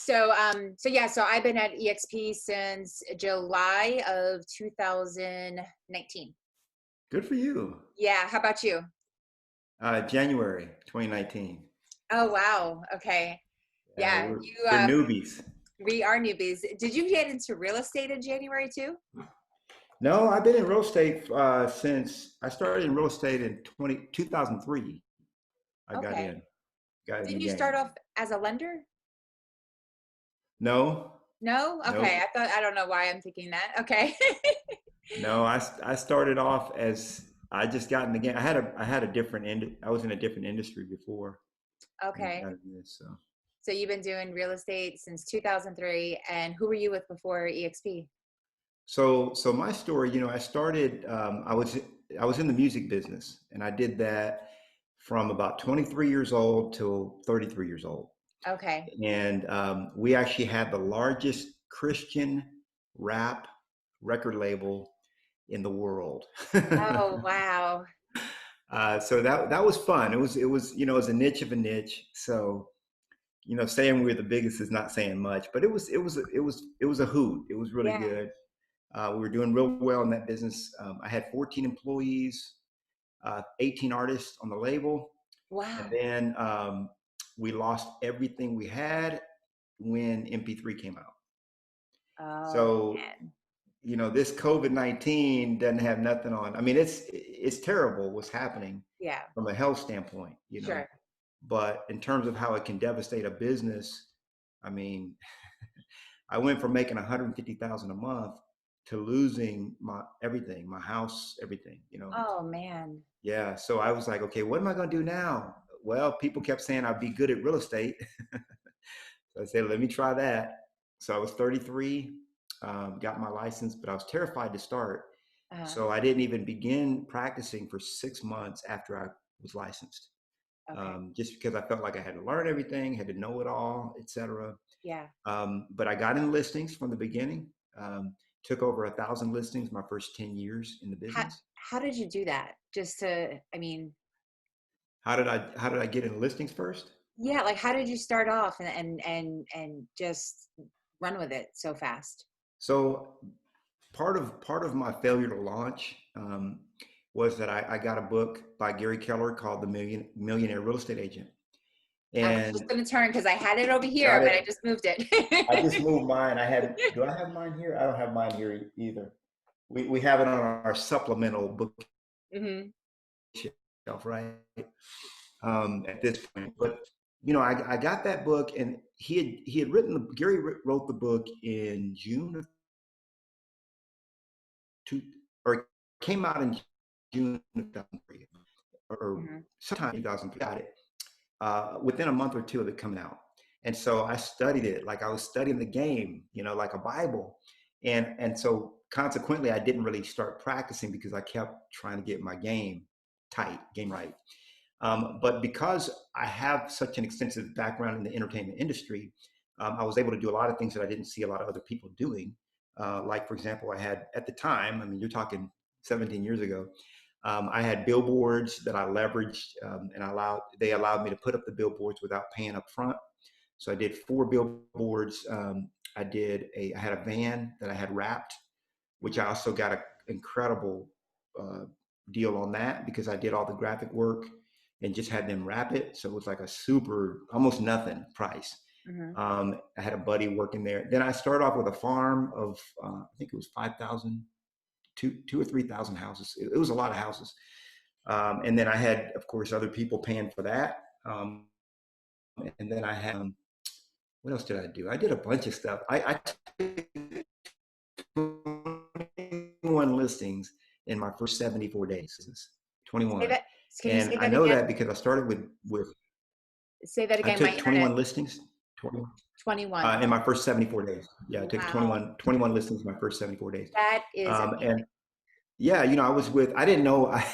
So I've been at EXP since July of 2019. Good for you. Yeah. How about you? January 2019. Oh, wow. Okay. Yeah. We're newbies. We are newbies. Did you get into real estate in January too? No, I've been in real estate since I started in real estate in 2003. I Okay. got in the Didn't you start game. off as a lender? No, No? Okay. nope. I don't know why I'm thinking that. Okay. No, I started off as I just got in the game. I had a I was in a different industry before and Okay. got in this. So So you've been doing real estate since 2003. And who were you with before EXP? so my story, I started. I was in the music business, and I did that from about 23 years old till 33 years old. Okay. And we actually had the largest Christian rap record label in the world. Oh, wow. So that was fun. It was it was a niche of a niche. So saying we're the biggest is not saying much, but it was a hoot. It was really Yeah. good. We were doing real well in that business. I had 14 employees, 18 artists on the label, and Wow. then we lost everything we had when MP3 came out. Oh, So, man. this COVID-19 doesn't have nothing on. I mean, it's terrible what's happening Yeah. from a health standpoint. Sure. But in terms of how it can devastate a business, I mean, I went from making 150,000 a month to losing my everything, my house, everything. Oh, man. Yeah. So I was like, okay, what am I going to do now? Well, people kept saying I'd be good at real estate. So I said, let me try that. So I was 33, got my license, but I was terrified to start. Uh, So I didn't even begin practicing for 6 months after I was licensed, okay. just because I felt like I had to learn everything, had to know it all, etc. Yeah. But I got in listings from the beginning. Took over 1,000 listings my first 10 years in the How business. how did you do that? Just to, I mean, How did I get in listings first? yeah, like how did you start off and just run with it so fast? So part of my failure to launch was that I got a book by Gary Keller called The Millionaire Real Estate Agent, I was just and gonna turn because I had it over here, got but I it. just moved I just it. moved mine. Do I have mine here? I don't have mine here either. We have it on our supplemental book Hmm. shelf, right? At this point, but I got that book, and he had Gary wrote the book in June of two, or it came out in June of 2003, or Hmm. sometime in 2003. Got it within a month or two of it coming out. And so I studied it like I was studying the game, like a Bible. And so consequently, I didn't really start practicing because I kept trying to get my game tight, game right. But because I have such an extensive background in the entertainment industry, I was able to do a lot of things that I didn't see a lot of other people doing. Like, for example, I had at the time, I mean, you're talking 17 years ago, I had billboards that I leveraged, and they allowed me to put up the billboards without paying up front. So I did 4 billboards. I had a van that I had wrapped, which I also got an incredible uh, deal on that because I did all the graphic work and just had them wrap it. So it was like a super, almost nothing price. Hmm. I had a buddy working there. Then I started off with a farm of, I think it was 5,000, two or 3,000 houses. It was a lot of houses. And then I had, of course, other people paying for that. And then I had, what else did I do? I did a bunch of stuff. I took 21 listings in my first 74 days. Say 21. that. Can you And say I that know again? that because I started with Say that I again. My took internet. 21 listings, 21 21. in my first 74 days. Yeah, I took Wow. 21 listings in my first 74 days. That is And amazing. yeah, I didn't know, I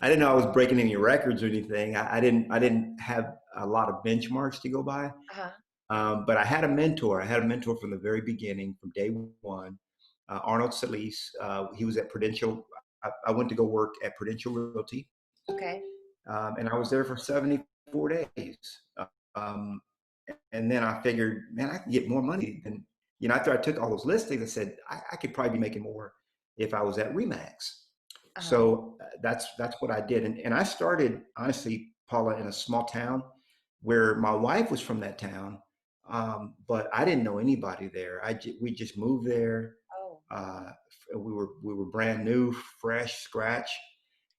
didn't know I was breaking any records or anything. I didn't have a lot of benchmarks to go by. Uh-huh. But I had a mentor. I had a mentor from the very beginning, from day one, Arnold Solis. He was at Prudential. I went to go work at Prudential Realty, Okay. and I was there for 74 days. Um, and then I figured, man, I can get more money than, after I took all those listings, I said, I could probably be making more if I was at Remax. Uh-huh. So that's what I did. And I started, honestly, Paula, in a small town where my wife was from that town. But I didn't know anybody there. We just moved there. Oh, Uh, we were brand new, fresh, scratch.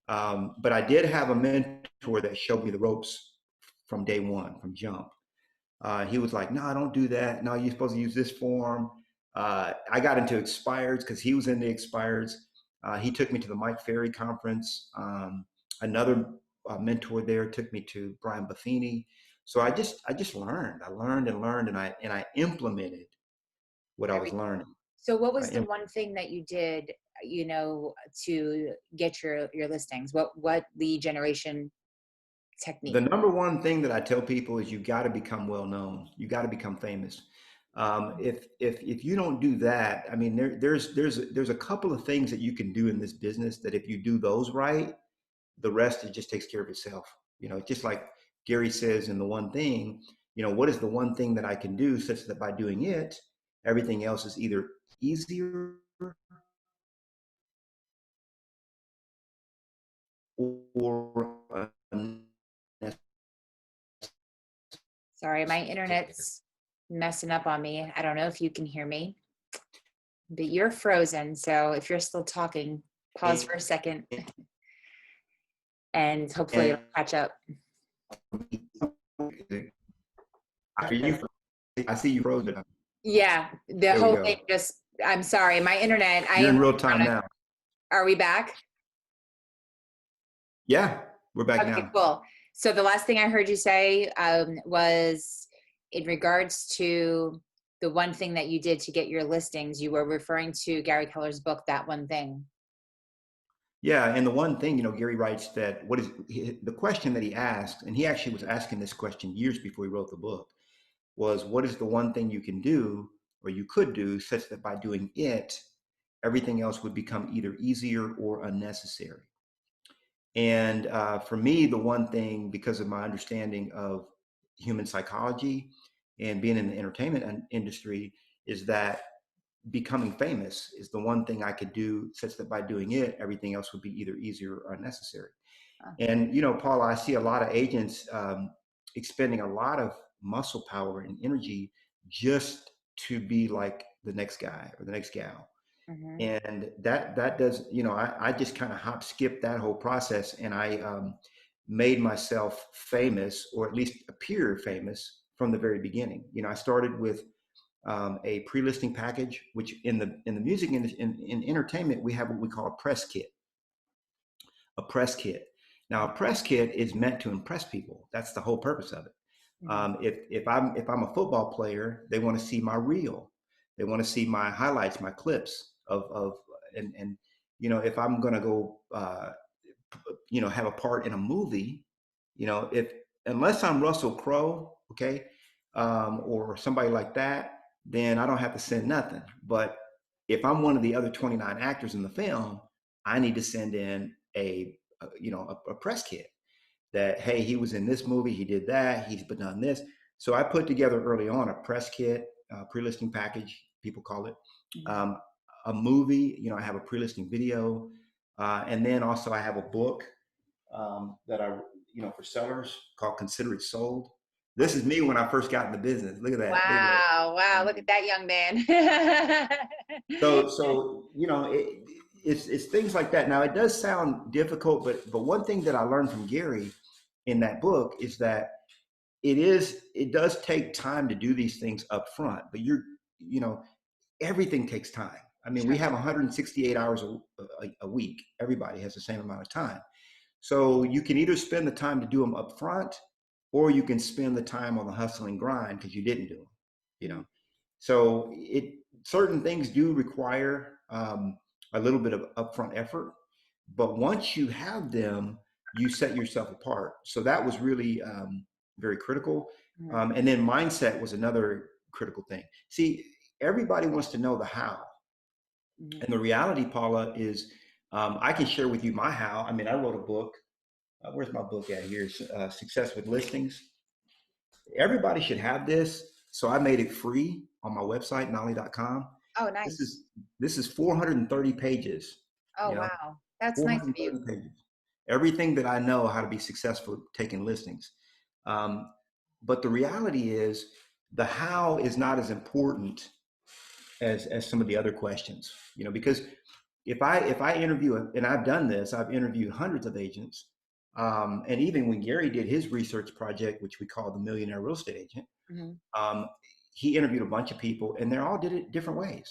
But I did have a mentor that showed me the ropes from day one, from jump. He was like, "No, don't do that. No, you're supposed to use this form." I got into expireds because he was into expireds. He took me to the Mike Ferry conference. Another mentor there took me to Brian Buffini. So I just learned. I learned and learned, and I implemented what I was everything. learning. So what was I the one thing that you did, to get your listings? What lead generation The technique? number one thing that I tell people is you got to become well known. You got to become famous. If you don't do that, I mean, there's a couple of things that you can do in this business that if you do those right, the rest it just takes care of itself. Just like Gary says in the one thing. What is the one thing that I can do such that by doing it, everything else is either easier or unnecessary. Sorry, my internet's messing up on me. I don't know if you can hear me, but you're frozen. So if you're still talking, pause for a second and hopefully it'll And catch up. I hear you. I see you frozen. Yeah, the There we whole thing go. I'm sorry, my internet, I You're am in real time now. are we back? Yeah, we're back Okay, now. cool. So the last thing I heard you say was in regards to the one thing that you did to get your listings, you were referring to Gary Keller's book, That One Thing. Yeah, and the one thing, Gary writes that the question that he asked, and he actually was asking this question years before he wrote the book, was what is the one thing you can do or you could do such that by doing it, everything else would become either easier or unnecessary. And for me, the one thing, because of my understanding of human psychology and being in the entertainment industry, is that becoming famous is the one thing I could do such that by doing it, everything else would be either easier or unnecessary. Uh, And, Paula, I see a lot of agents expending a lot of muscle power and energy just to be like the next guy or the next gal. mhm. And that does, I just kind of hop skip that whole process, and I made myself famous, or at least appear famous, from the very beginning. I started with a pre-listing package, which in the music in entertainment, we have what we call a press kit. A press kit. Now, a press kit is meant to impress people. That's the whole purpose of it. Mhm. If I'm a football player, they want to see my reel. They want to see my highlights, my clips of and if I'm going to go have a part in a movie, if unless I'm Russell Crowe, okay, or somebody like that, then I don't have to send nothing. But if I'm one of the other 29 actors in the film, I need to send in a press kit that, hey, he was in this movie, he did that, he's been done this. So I put together early on a press kit, pre-listing package, people call it, Mhm. um, a movie. I have a pre-listing video, and then also I have a book that I, for sellers, called Consider It Sold. This is me when I first got in the business. Look at that. Look at that. Wow, wow, look at that young man. So it's things like that. Now it does sound difficult, but one thing that I learned from Gary in that book is that it does take time to do these things up front. But you know everything takes time. I mean, we Sure. have 168 hours a week. Everybody has the same amount of time. So you can either spend the time to do them up front, or you can spend the time on the hustle and grind because you didn't do them. You Mhm. know, so certain things do require a little bit of upfront effort, but once you have them, you set yourself apart. So that was really very critical. Mhm. And then mindset was another critical thing. See, everybody wants to know the how, Mhm. and the reality, Paula, is I can share with you my how. I mean, I wrote a book. Where's my book at here? Success with Listings. everybody should have this. So I made it free on my website, knolly.com. Oh, This nice. is this is 430 pages, Oh, you know, wow. That's nice of you. 430 pages. Everything that I know how to be successful taking listings. Um, but the reality is the how is not as important as some of the other questions, because if I interview, and I've done this, I've interviewed hundreds of agents, and even when Gary did his research project, which we call the Millionaire Real Estate Agent, Hmm. um, he interviewed a bunch of people, and they all did it different ways.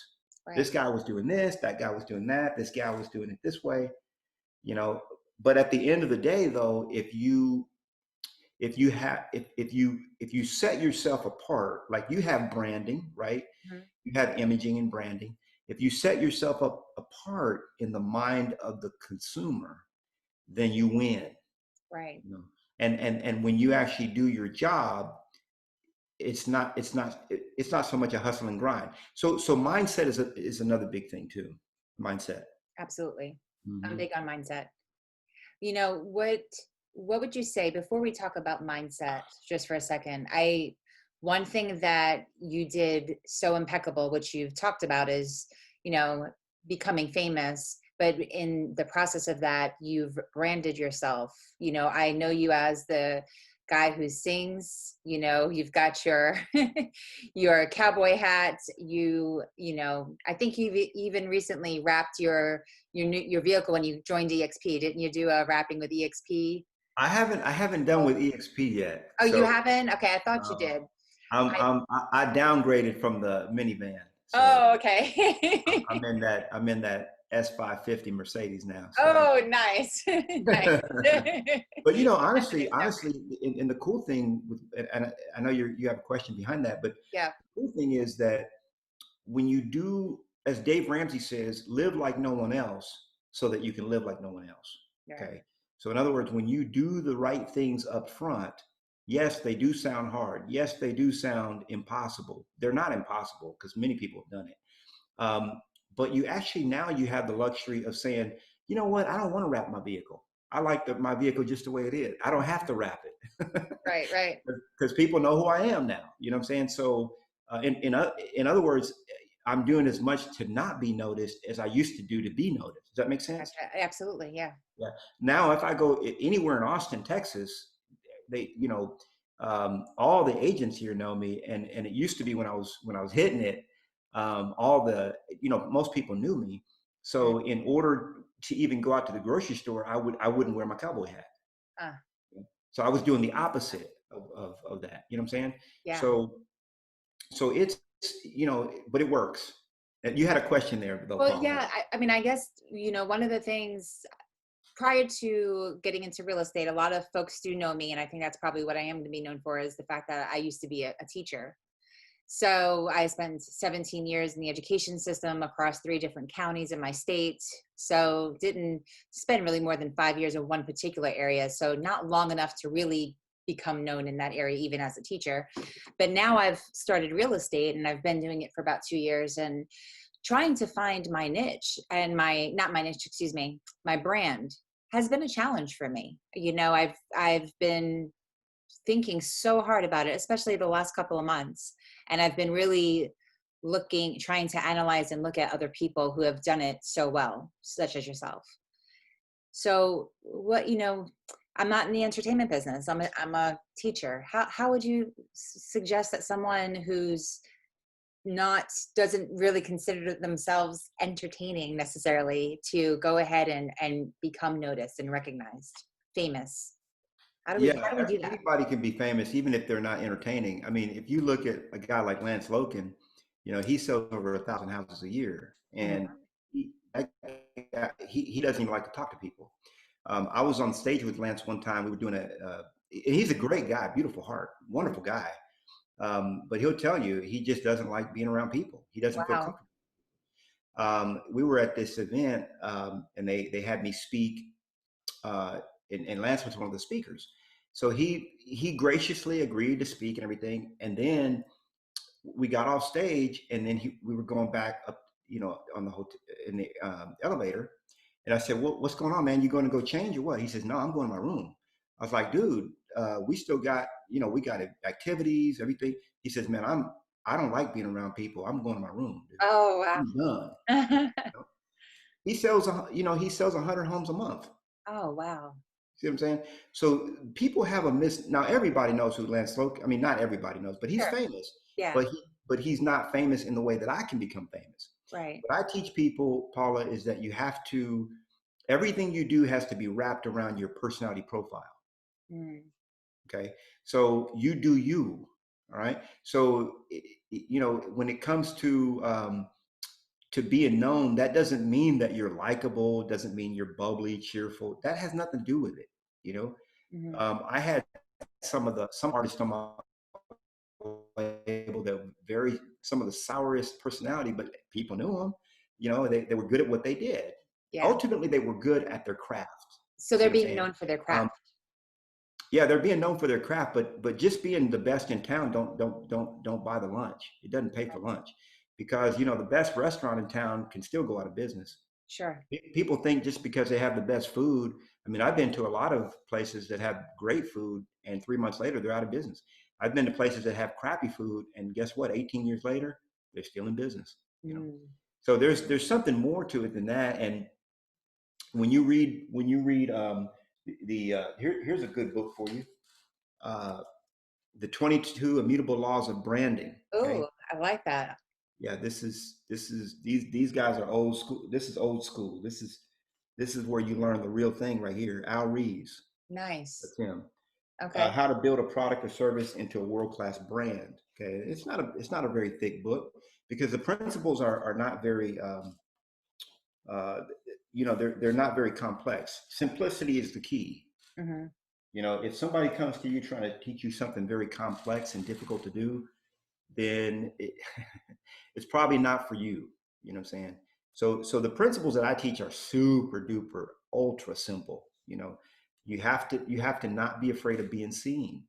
This Right. guy was doing this, that guy was doing that, this guy was doing it this way, you know. But at the end of the day, though, if you set yourself apart, like you have branding, right? Hmm. You have imaging and branding. If you set yourself up apart in the mind of the consumer, then you win. Right. You know? And when you actually do your job, it's not so much a hustle and grind. So mindset is another big thing too. Mindset. Absolutely. I'm Hmm. big on mindset. What would you say before we talk about mindset just for a second? One thing that you did so impeccable, which you've talked about, is, you know, becoming famous, but in the process of that, you've branded yourself. I know you as the guy who sings. You've got your your cowboy hat. I think you've even recently wrapped your vehicle when you joined EXP. Didn't you do a wrapping with EXP? I haven't done with EXP yet. Oh, you So haven't? Okay, I thought you uh, did. I'm, I I'm I downgraded from the minivan. So Oh, okay. I'm in that S550 Mercedes now. So, Oh, nice. Nice. but That's a honestly, new honestly, stepper. and the cool thing with, and I know you have a question behind that, but Yeah. the cool thing is that when you do, as Dave Ramsey says, live like no one else, so that you can live like no one else. Right. Okay. So in other words, when you do the right things up front, yes, they do sound hard. Yes, they do sound impossible. They're not impossible because many people have done it. Um, but now you have the luxury of saying, you know what, I don't want to wrap my vehicle. I like my vehicle just the way it is. I don't have to wrap it Right. Right. because people know who I am now. You know what I'm saying? So, in other words, I'm doing as much to not be noticed as I used to do to be noticed. Does that make sense? Gotcha. Absolutely. Yeah. Yeah. Now, if I go anywhere in Austin, Texas, all the agents here know me, and it used to be when I was hitting it, all the most people knew me. Mm. So in order to even go out to the grocery store, I wouldn't wear my cowboy hat. Ah, So I was doing the opposite of that. You know what I'm saying? yeah. So it's but it works. You had a question there though, Well, Paul. yeah. I mean, I guess, one of the things prior to getting into real estate, a lot of folks do know me. And I think that's probably what I am going to be known for, is the fact that I used to be a teacher. So I spent 17 years in the education system across 3 different counties in my state. So didn't spend really more than 5 years in one particular area. So not long enough to really become known in that area, even as a teacher. But now I've started real estate and I've been doing it for about 2 years and trying to find my niche and not my niche, excuse me, my brand has been a challenge for me. I've been thinking so hard about it, especially the last couple of months. And I've been really trying to analyze and look at other people who have done it so well, such as yourself. So I'm not in the entertainment business. I'm a teacher. How would you suggest that someone who's not doesn't really consider themselves entertaining necessarily to go ahead and become noticed and recognized, famous? How do we Yeah, do that? anybody can be famous even if they're not entertaining. I mean, if you look at a guy like Lance Loken, he sells over 1,000 houses a year, Mhm. and he doesn't even like to talk to people. I was on stage with Lance one time. We were doing and he's a great guy, beautiful heart, Mhm. wonderful guy. But he'll tell you he just doesn't like being around people. He doesn't feel Wow. comfortable. We were at this event, and they had me speak, uh, and Lance was one of the speakers. So he graciously agreed to speak and everything. And then we got off stage, and then we were going back up, on the hotel in the elevator. And I said, what's going on, man? You going to go change or what? He says, no, I'm going to my room. I was like, dude, we still got we got activities, everything. He says, man, I don't like being around people. I'm going to my room, dude. Oh, wow. I'm done. You know? He sells 100 homes a month. Oh, wow. See what I'm saying? So people have now everybody knows who Lance Sloat. I mean, not everybody knows, but he's Sure. famous. Yeah. But he's not famous in the way that I can become famous. Right. What I teach people, Paula, is that everything you do has to be wrapped around your personality profile. Mm. Okay. So you do you. All right. So, when it comes to being known, that doesn't mean that you're likable, doesn't mean you're bubbly, cheerful. That has nothing to do with it. You know, Hmm. I had some artists on my label that some of the sourest personality, but people knew them. They were good at what they did. Yeah. Ultimately, they were good at their craft. So See they're what I'm being saying? known for their Um, craft. yeah, they're being known for their craft, but just being the best in town don't buy the lunch. It doesn't pay for lunch, because the best restaurant in town can still go out of business. Sure. People think just because they have the best food. I mean, I've been to a lot of places that have great food, and 3 months later they're out of business. I've been to places that have crappy food, and guess what? 18 years later, they're still in business. Mm. So there's something more to it than that. And when you read here's a good book for you. Uh, the 22 Immutable Laws of Branding. Okay. Oh, I like that. Yeah, these guys are old school. This is old school. This is where you learn the real thing right here. Al Reeves, Nice. that's him. Okay. How to build a product or service into a world-class brand. Okay, it's not a very thick book, because the principles are not very uh, they're not very complex. Simplicity is the key. Hmm. If somebody comes to you trying to teach you something very complex and difficult to do, then it's probably not for you. You know what I'm saying? So the principles that I teach are super duper ultra simple. You have to not be afraid of being seen.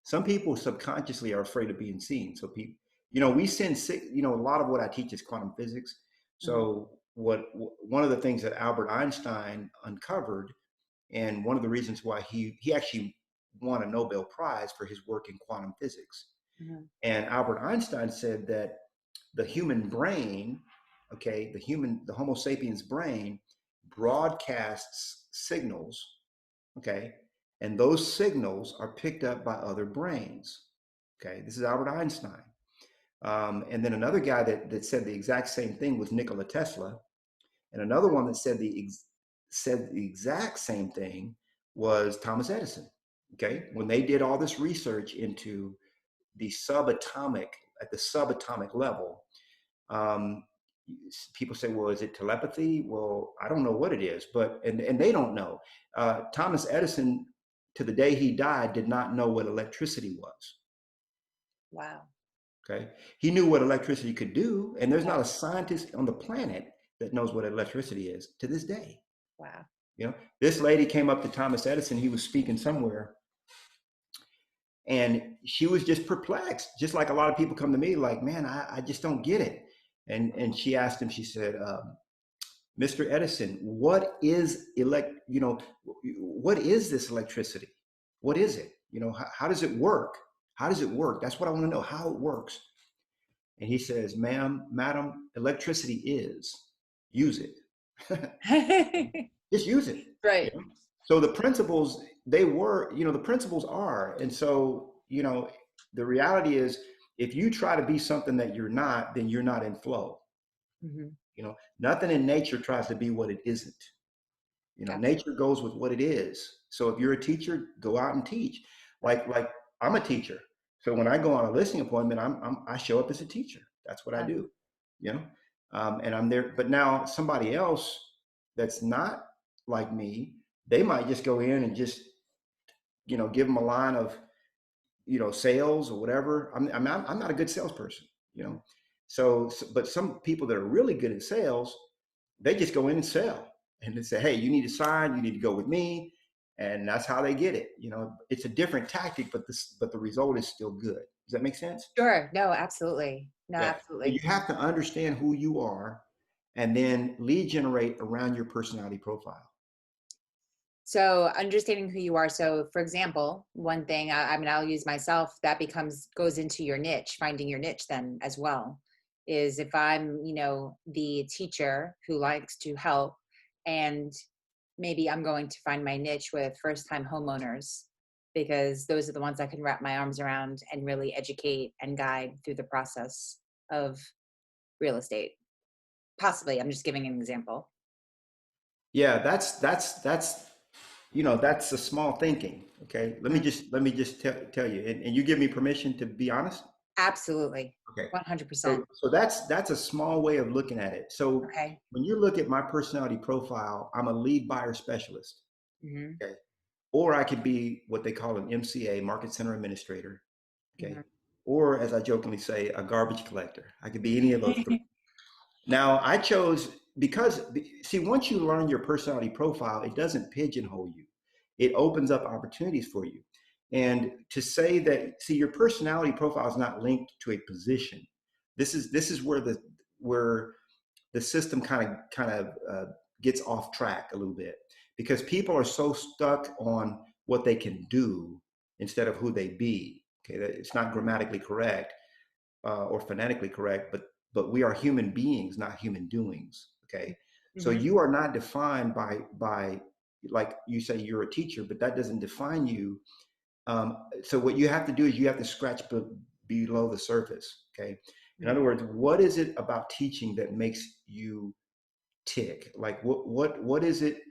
Some people subconsciously are afraid of being seen. So people, we send sick. A lot of what I teach is quantum physics. Hmm. So one of the things that Albert Einstein uncovered, and one of the reasons why he actually won a Nobel Prize for his work in quantum physics. Hmm. And Albert Einstein said that the human brain, okay, the Homo sapiens brain broadcasts signals, okay, and those signals are picked up by other brains. Okay, this is Albert Einstein. And then another guy that said the exact same thing was Nikola Tesla. And another one that said the exact same thing was Thomas Edison. Okay, when they did all this research into the at the subatomic level, um, people say, well, is it telepathy? Well, I don't know what it is, but and they don't know. Thomas Edison, to the day he died, did not know what electricity was. Wow. Okay, he knew what electricity could do, and there's not a scientist on the planet that knows what electricity is to this day. Wow. This lady came up to Thomas Edison. He was speaking somewhere, and she was just perplexed, just like a lot of people come to me like, man, I just don't get it. And she asked him, she said, Mr. Edison, what is what is this electricity? What is it? How does it work? How does it work? That's what I want to know, how it works. And he says, madam, electricity is, use it. Just use it. Right. So the principles, the principles are. And so, the reality is, if you try to be something that you're not, then you're not in flow. Hmm. Nothing in nature tries to be what it isn't. Nature goes with what it is. So if you're a teacher, go out and teach. Like I'm a teacher. So when I go on a listening appointment, I show up as a teacher. That's what I do. And I'm there. But now somebody else that's not like me, they might just go in and just give them a line of sales or whatever. I'm not a good salesperson. But some people that are really good at sales, they just go in and sell, and they say, hey, you need to sign, you need to go with me. And that's how they get it. It's a different tactic, but the result is still good. Does that make sense? Sure. No, absolutely. No, Yeah. So you absolutely. have to understand who you are, and then lead generate around your personality profile. So understanding who you are. So for example, one thing, I mean, I'll use myself, that goes into your niche, finding your niche then as well, is if I'm, the teacher who likes to help, and maybe I'm going to find my niche with first time homeowners, because those are the ones I can wrap my arms around and really educate and guide through the process of real estate. Possibly, I'm just giving an example. Yeah, that's a small thinking. Okay, let me Mhm. just tell you, and you give me permission to be honest. Absolutely. Okay, 100%. so that's a small way of looking at it. So Okay. when you look at my personality profile, I'm a lead buyer specialist. Hmm. Okay, or I could be what they call an MCA, Market Center Administrator. Okay, Hmm. or as I jokingly say, a garbage collector. I could be any of those three. Now, I chose because, see, once you learn your personality profile, it doesn't pigeonhole you. It opens up opportunities for you. And to say that, see, your personality profile is not linked to a position. This is where the system kind of gets off track a little bit, because people are so stuck on what they can do instead of who they be. Okay, it's not grammatically correct or phonetically correct, but we are human beings, not human doings. Okay, so Hmm. you are not defined by like you say you're a teacher, but that doesn't define you. So what you have to do is you have to scratch below the surface. Okay, in other Hmm. words, what is it about teaching that makes you tick? Like what is it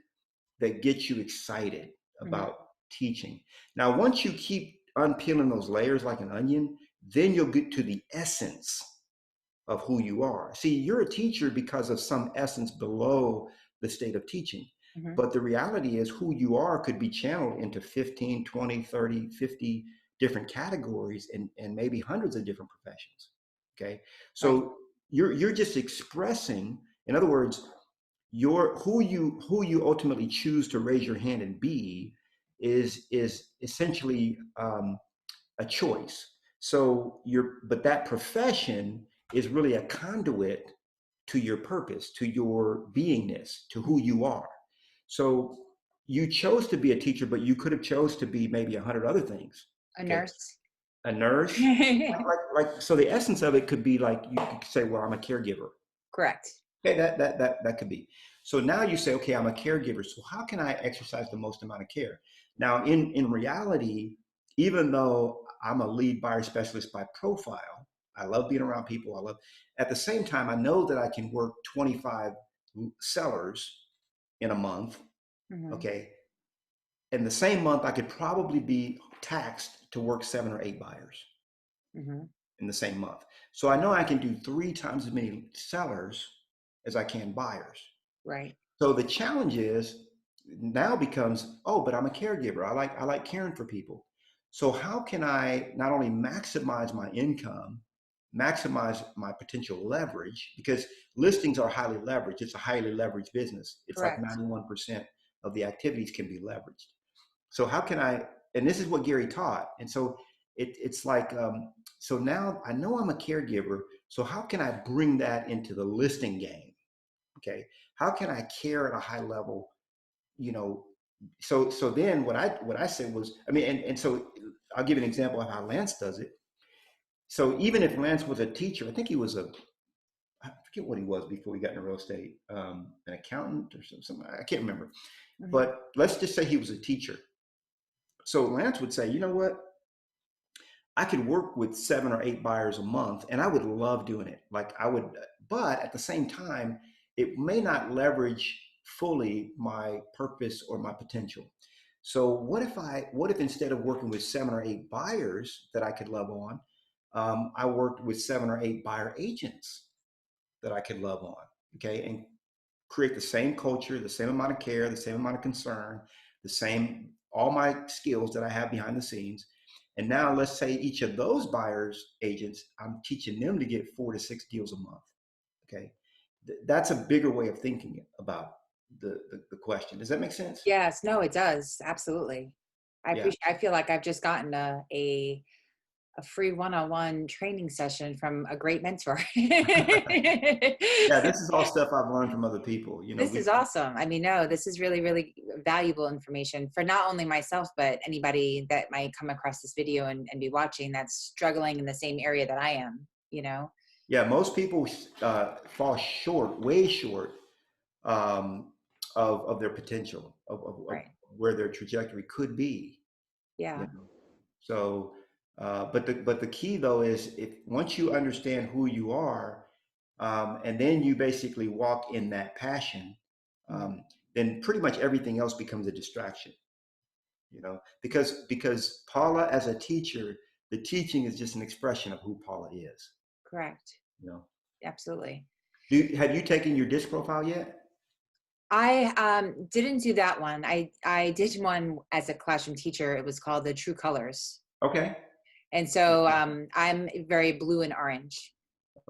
that gets you excited Hmm. about teaching? Now, once you keep unpeeling those layers like an onion, then you'll get to the essence of who you are. See, you're a teacher because of some essence below the state of teaching. Hmm. But the reality is who you are could be channeled into 15, 20, 30, 50 different categories and maybe hundreds of different professions. Okay. Right. So you're just expressing, in other words, your who you ultimately choose to raise your hand and be is essentially a choice. So but that profession is really a conduit to your purpose, to your beingness, to who you are. So you chose to be a teacher, but you could have chose to be maybe 100 other things. A Okay, nurse. a nurse, like so the essence of it could be like you could say, well, I'm a caregiver. Correct. Okay, that could be. So now you say, okay, I'm a caregiver. So how can I exercise the most amount of care? Now, in reality, even though I'm a lead buyer specialist by profile, I love being around people. At the same time, I know that I can work 25 sellers in a month. Hmm. Okay. In the same month, I could probably be taxed to work 7 or 8 buyers Hmm. in the same month. So I know I can do 3 times as many sellers as I can buyers. Right. So the challenge is now becomes, oh, but I'm a caregiver. I like caring for people. So how can I not only maximize my income, maximize my potential leverage, because listings are highly leveraged. It's a highly leveraged business. It's like Correct. 91% of the activities can be leveraged. So how can I, and this is what Gary taught. And so it's like, so now I know I'm a caregiver. So how can I bring that into the listing game? Okay, how can I care at a high level? You know, so then what I said was, I mean, and so I'll give you an example of how Lance does it. So even if Lance was a teacher, I think he was I forget what he was before he got into real estate, an accountant or something. I can't remember. Hmm. But let's just say he was a teacher. So Lance would say, you know what? I could work with 7 or 8 buyers a month, and I would love doing it. Like I would, but at the same time, it may not leverage fully my purpose or my potential. So what if instead of working with 7 or 8 buyers that I could love on, I worked with 7 or 8 buyer agents that I could love on, okay, and create the same culture, the same amount of care, the same amount of concern, the same all my skills that I have behind the scenes. And now let's say each of those buyers agents, I'm teaching them to get 4 to 6 deals a month. Okay. That's a bigger way of thinking about the question. Does that make sense? Yes. No, it does. Absolutely. I Yeah. appreciate. I feel like I've just gotten a free one-on-one training session from a great mentor. Yeah, this is all stuff I've learned from other people. This is awesome. I mean, no, this is really, really valuable information for not only myself, but anybody that might come across this video and be watching that's struggling in the same area that I am, you know? Yeah, most people fall short, way short, um, of their potential, of Right. where their trajectory could be. You Yeah. know? So, but the key though is, if once you understand who you are, and then you basically walk in that passion, Mhm. then pretty much everything else becomes a distraction. Because Paula, as a teacher, the teaching is just an expression of who Paula is. Correct. You know, Absolutely. have you taken your disc profile yet? I didn't do that one. I did one as a classroom teacher. It was called the True Colors. Okay. And so I'm very blue and orange.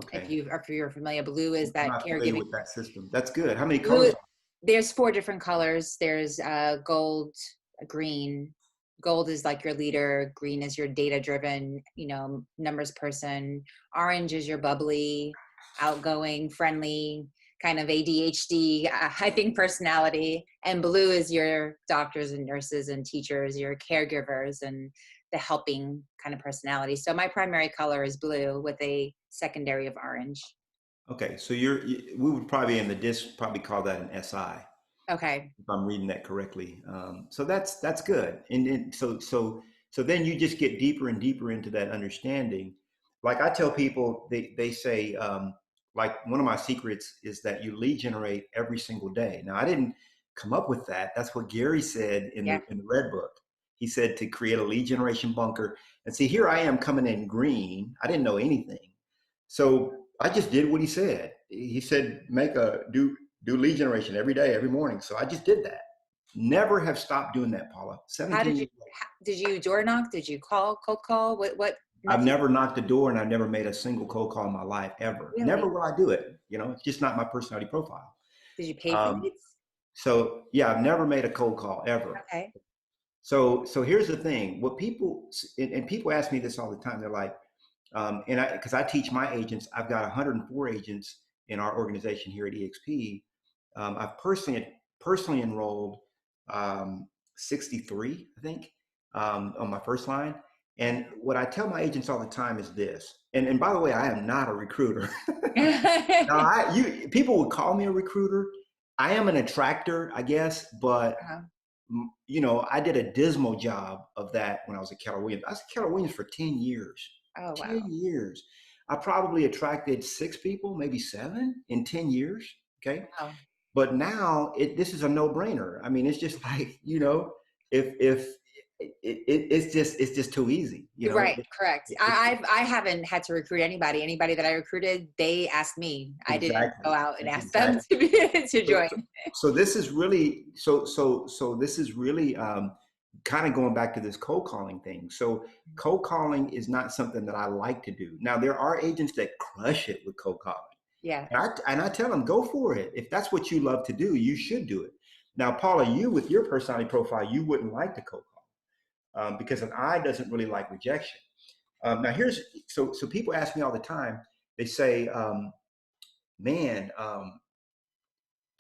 Okay. If you're familiar, blue is I'm that not familiar caregiving. with that system. That's good. How many Blue, colors? there's 4 different colors. There's gold, green. Gold is like your leader. Green is your data driven, numbers person. Orange is your bubbly, outgoing, friendly, kind of ADHD, I think, personality. And blue is your doctors and nurses and teachers, your caregivers and the helping kind of personality. So my primary color is blue with a secondary of orange. Okay, so we would probably in the disc probably call that an SI, Okay. if I'm reading that correctly. So that's good. And then so then you just get deeper and deeper into that understanding. Like I tell people, they say, like, one of my secrets is that you lead generate every single day. Now, I didn't come up with that. That's what Gary said in Yeah. the Red Book. He said to create a lead generation bunker. And see, here I am coming in green. I didn't know anything. So I just did what he said. He said, do lead generation every day, every morning. So I just did that. Never have stopped doing that, Paula. How 17 years old. did you door knock? Did you cold call? What I've method? never knocked the door, and I've never made a single cold call in my life, ever. Never Really? will I do it. It's just not my personality profile. Did you pay for Um, leads? so yeah, I've never made a cold call ever. Okay. So here's the thing. What people, and people ask me this all the time. They're like, because I teach my agents, I've got 104 agents in our organization here at EXP. I've personally enrolled 63, I think, on my first line. And what I tell my agents all the time is this. And by the way, I am not a recruiter. Now, people would call me a recruiter. I am an attractor, I guess, but Uh-huh. I did a dismal job of that when I was at Keller Williams. I was at Keller Williams for 10 years. Oh, 10 wow. years. I probably attracted 6 people, maybe 7 in 10 years. Okay. Wow. But now this is a no-brainer. I mean, it's just like, if it's just too easy, Right, correct. it- I haven't had to recruit anybody. Anybody that I recruited, they asked me. I didn't go exactly. out and ask them Exactly. to So, join. so this is really this is really kind of going back to this cold calling thing. So cold calling is not something that I like to do. Now there are agents that crush it with cold calling, Yeah. and I tell them, go for it. If that's what you love to do, you should do it. Now, Paula, you with your personality profile, you wouldn't like the cold call, because an I doesn't really like rejection. Now so people ask me all the time. They say, man.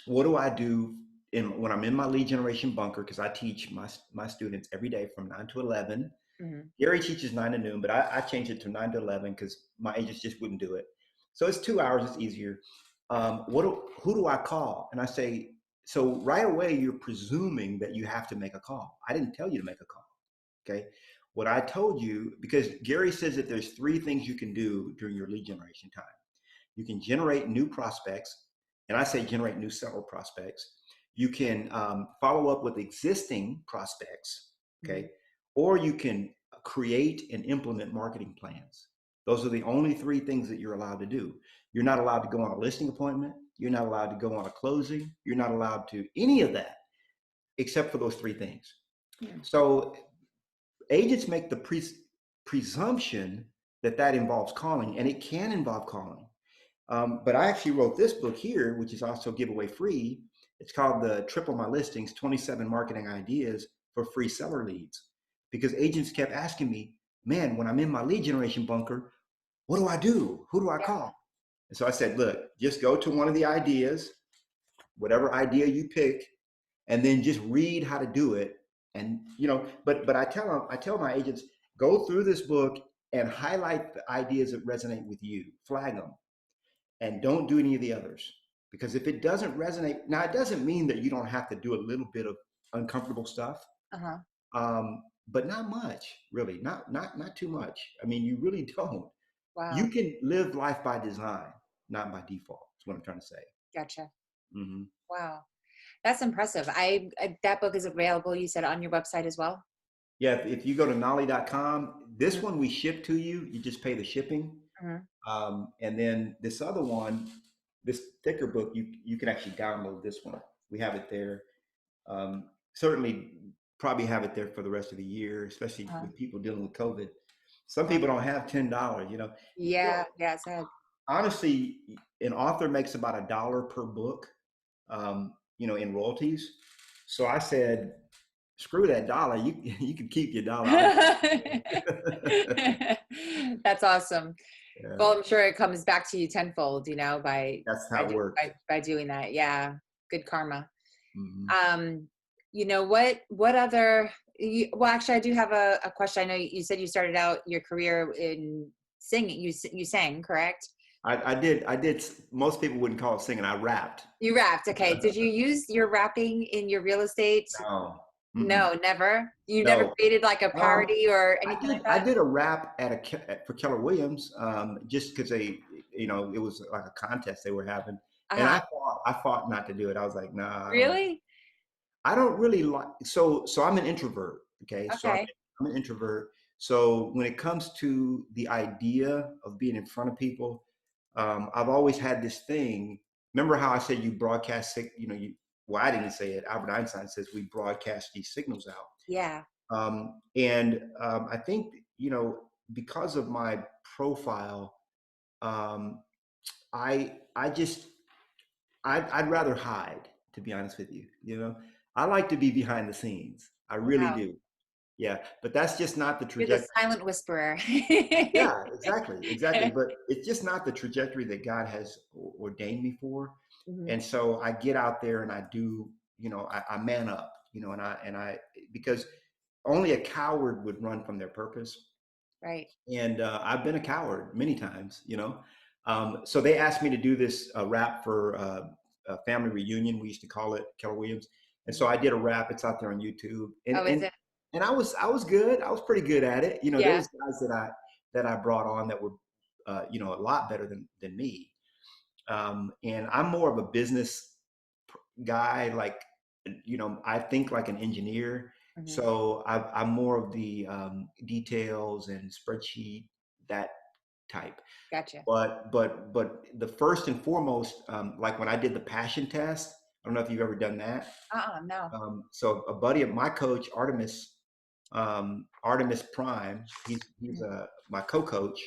What do I do when I'm in my lead generation bunker? Because I teach my students every day from 9 to 11. Hmm. Gary teaches 9 to noon, but I changed it to 9 to 11 because my agents just wouldn't do it. So it's 2 hours. It's easier. Who do I call? And I say, so right away, you're presuming that you have to make a call. I didn't tell you to make a call. Okay. What I told you, because Gary says that there's 3 things you can do during your lead generation time. You can generate new prospects, and I say generate new seller prospects. You can follow up with existing prospects, okay? Hmm. Or you can create and implement marketing plans. Those are the only 3 things that you're allowed to do. You're not allowed to go on a listing appointment. You're not allowed to go on a closing. You're not allowed to any of that except for those 3 things. Yeah. So agents make the presumption that involves calling, and it can involve calling. But I actually wrote this book here, which is also giveaway free. It's called the Triple My Listings, 27 Marketing Ideas for Free Seller Leads. Because agents kept asking me, man, when I'm in my lead generation bunker, what do I do? Who do I Yeah. call? And so I said, look, just go to one of the ideas, whatever idea you pick, and then just read how to do it. And but I tell my agents, go through this book and highlight the ideas that resonate with you, flag them, and don't do any of the others. Because if it doesn't resonate, now it doesn't mean that you don't have to do a little bit of uncomfortable stuff, Uh-huh. but not much, really, not too much. I mean, you really don't. You Wow. can live life by design, not by default. Is what I'm trying to say. Gotcha. Hmm. Wow. That's impressive. That book is available, you said, on your website as well? Yeah, if you go to Knolly.com, this Mhm. one we ship to you. You just pay the shipping. Mhm. And then this other one, this thicker book, you can actually download this one. We have it there. Certainly, probably have it there for the rest of the year, especially Uh-huh. with people dealing with COVID. Some Wow. people don't have $10. Yeah, yeah, sad. Honestly, an author makes about $1 per book, in royalties. So I said, screw that dollar. You you can keep your dollar. That's awesome. Yeah, Well, I'm sure it comes back to you tenfold, that's how it works. by doing that. Yeah, good karma. Hmm. Um, what other? Well, actually, I do have a question. I know you said you started out your career in singing. You sang, correct? I did. I did. Most people wouldn't call it singing. I rapped. You rapped. Okay. Did you use your rapping in your real estate? No. Mm-mm. No, never. You never No. created like a Um, parody or I anything did. like I that? did a rap for Keller Williams, just because it was like a contest they were having, and Uh-huh. I fought not to do it. I was like, nah, I don't. Really? I don't really like. So I'm an introvert. Okay, so Okay. I'm an introvert. So when it comes to the idea of being in front of people, I've always had this thing. Remember how I said you broadcast, well, I didn't say it. Albert Einstein says we broadcast these signals out. Yeah. And I think, because of my profile, um, I just, I'd rather hide, to be honest with you. I like to be behind the scenes. I really Wow. do. Yeah, but that's just not the You're the trajectory. silent whisperer. Yeah, exactly, exactly. But it's just not the trajectory that God has ordained me for. Mhm. And so I get out there and I do, I man up, because only a coward would run from their purpose. Right. And I've been a coward many times. So they asked me to do this rap for a family reunion. We used to call it Keller Williams. And Mhm. so I did a rap. It's out there on YouTube. And Oh, is and it? and I was good. I was pretty good at it. There Yeah. was guys that I brought on that were a lot better than me. And I'm more of a business guy. Like, I think like an engineer. Mhm. So I'm more of the details and spreadsheet, that type. Gotcha. But the first and foremost, like when I did the passion test, I don't know if you've ever done that. No. So a buddy of my coach, Artemis Prime, he's Mhm. my co-coach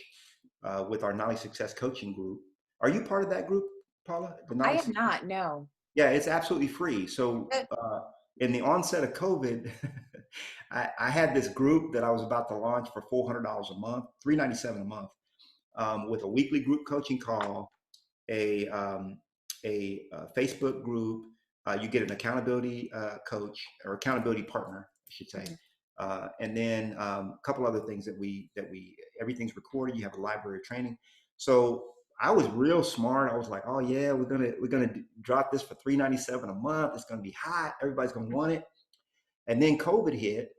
with our Knowledge Success Coaching Group. Are you part of that group, Paula? The I Knowledge am Success? not, no. Yeah, it's absolutely free. So Good. in the onset of COVID, I had this group that I was about to launch for $400 a month, $397 a month, with a weekly group coaching call, a Facebook group. You get an accountability coach or accountability partner, I should say, Mhm. and then a couple other things that we everything's recorded. You have a library of training. So I was real smart. I was like, oh yeah, we're gonna drop this for $397 a month. It's gonna be hot. Everybody's gonna want it. And then COVID hit,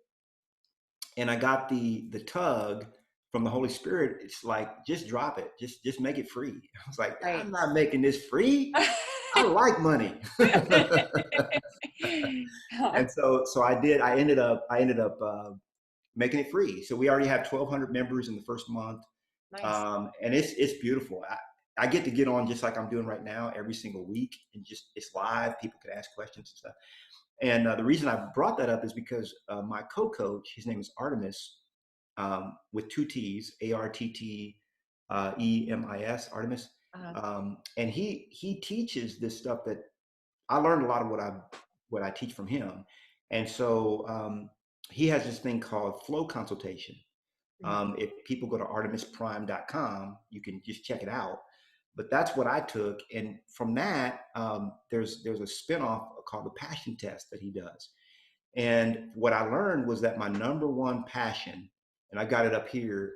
and I got the tug from the Holy Spirit. It's like, just drop it, just make it free. I was like, Right. I'm not making this free. I like money. And so I did. I ended up making it free. So we already have 1,200 members in the first month, Nice. and it's beautiful. I get to get on just like I'm doing right now every single week, and just it's live. People can ask questions and stuff. And the reason I brought that up is because my co-coach, his name is Artemis, with two T's, Artemis, Artemis, Uh-huh. and he teaches this stuff that I learned a lot of what I teach from him. And so he has this thing called flow consultation. Mhm. If people go to artemisprime.com, you can just check it out. But that's what I took, and from that, there's a spinoff called the Passion Test that he does. And what I learned was that my number one passion, and I got it up here,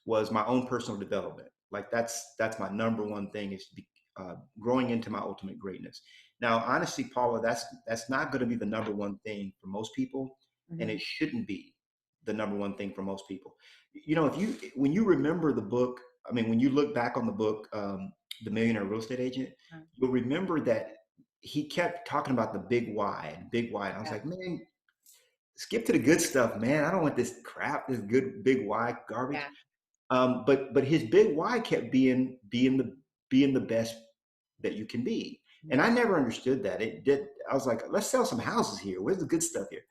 was my own personal development. Like that's my number one thing is growing into my ultimate greatness. Now, honestly, Paula, that's not going to be the number one thing for most people, and it Mhm. shouldn't be the number one thing for most people. You know, if you when you remember the book, I mean, when you look back on the book, The Millionaire Real Estate Agent, Mhm. you'll remember that he kept talking about the big why and big why. And I was Yeah. like, man, skip to the good stuff, man. I don't want this crap, this good big why garbage. Yeah. But his big why kept being the best that you can be. And Mhm. I never understood that. It did. I was like, let's sell some houses here. Where's the good stuff here?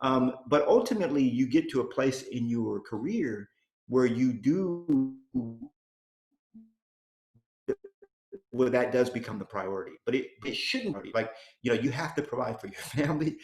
But ultimately, you get to a place in your career where you do where that does become the priority, but it shouldn't be. Like, you know, you have to provide for your family.